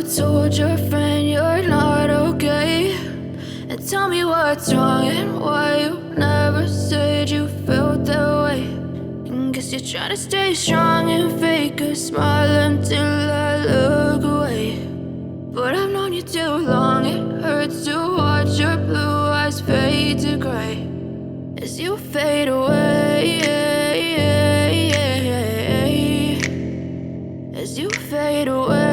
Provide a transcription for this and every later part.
told your friend you're not okay, and tell me what's wrong and why you never said you felt that way. And guess you're trying to stay strong and fake a smile until I look away. But I've known you too long, it hurts to watch your blue eyes fade to gray as you fade away, as you fade away.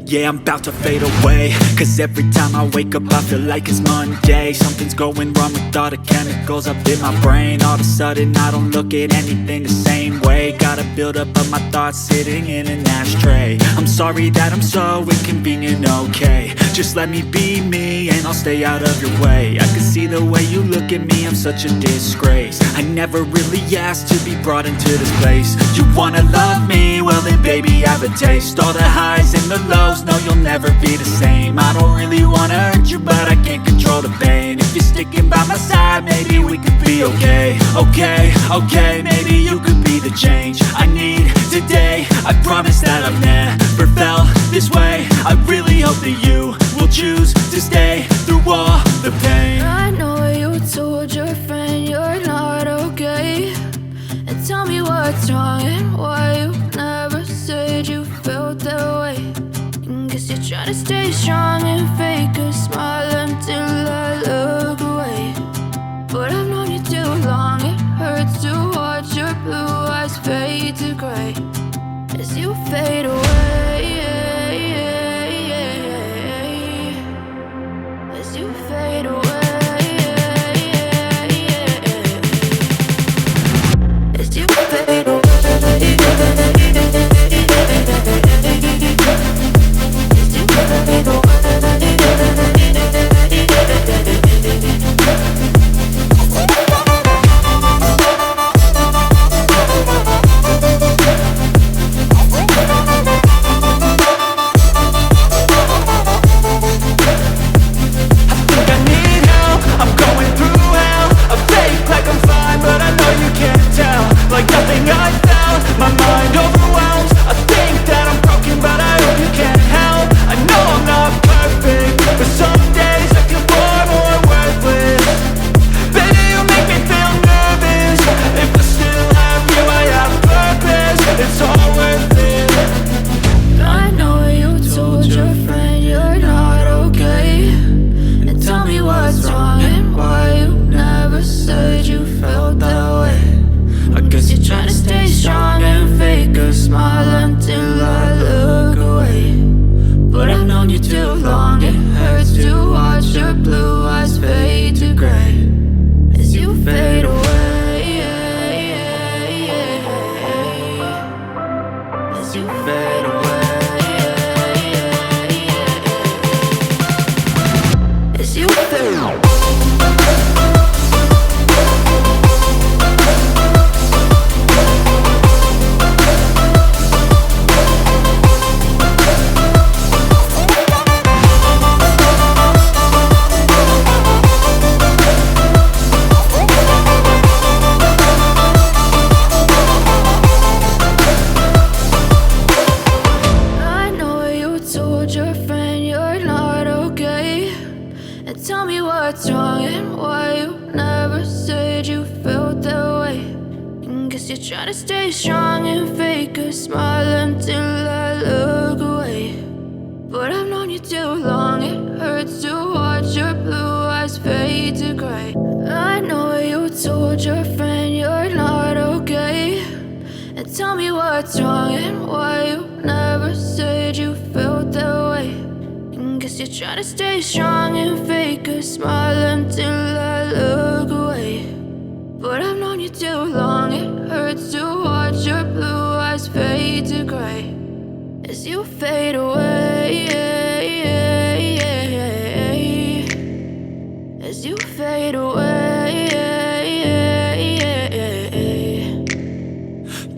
Yeah, I'm about to fade away, cause every time I wake up I feel like it's Monday. Something's going wrong with all the chemicals up in my brain. All of a sudden I don't look at anything the same way. Got a buildup of my thoughts sitting in an ashtray. I'm sorry that I'm so inconvenient, okay. Just let me be me and I'll stay out of your way. I can see the way you look at me, I'm such a disgrace. I never really asked to be brought into this place. You wanna love me? Well then baby, have a taste. All the highs and the lows, no, you'll never be the same. I don't really wanna hurt you, but I can't control the pain. If you're sticking by my side, maybe we could be okay. Okay, maybe you could be the change I need today. I promise that I've never felt this way. I really hope that you will choose to stay through all the pain. I know you told your friend you're not okay, and tell me what's wrong and why you never said you felt that way. Guess you're trying to stay strong and fake a smile until I look away. But I've known you too long, it hurts to watch your blue eyes fade to gray as you fade away, as you fade away, as you fade away.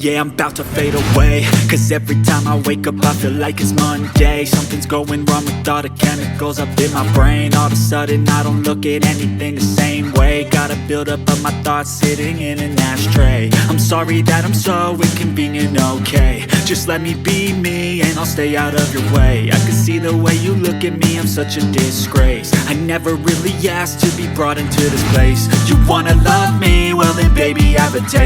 Yeah, I'm about to fade away, cause every time I wake up I feel like it's Monday. Something's going wrong with all the chemicals up in my brain. All of a sudden I don't look at anything the same way. Gotta build up of my thoughts sitting in an ashtray. I'm sorry that I'm so inconvenient, okay. Just let me be me and I'll stay out of your way. I can see the way you look at me, I'm such a disgrace. I never really asked to be brought into this place. You wanna love me? Well then baby, have a taste.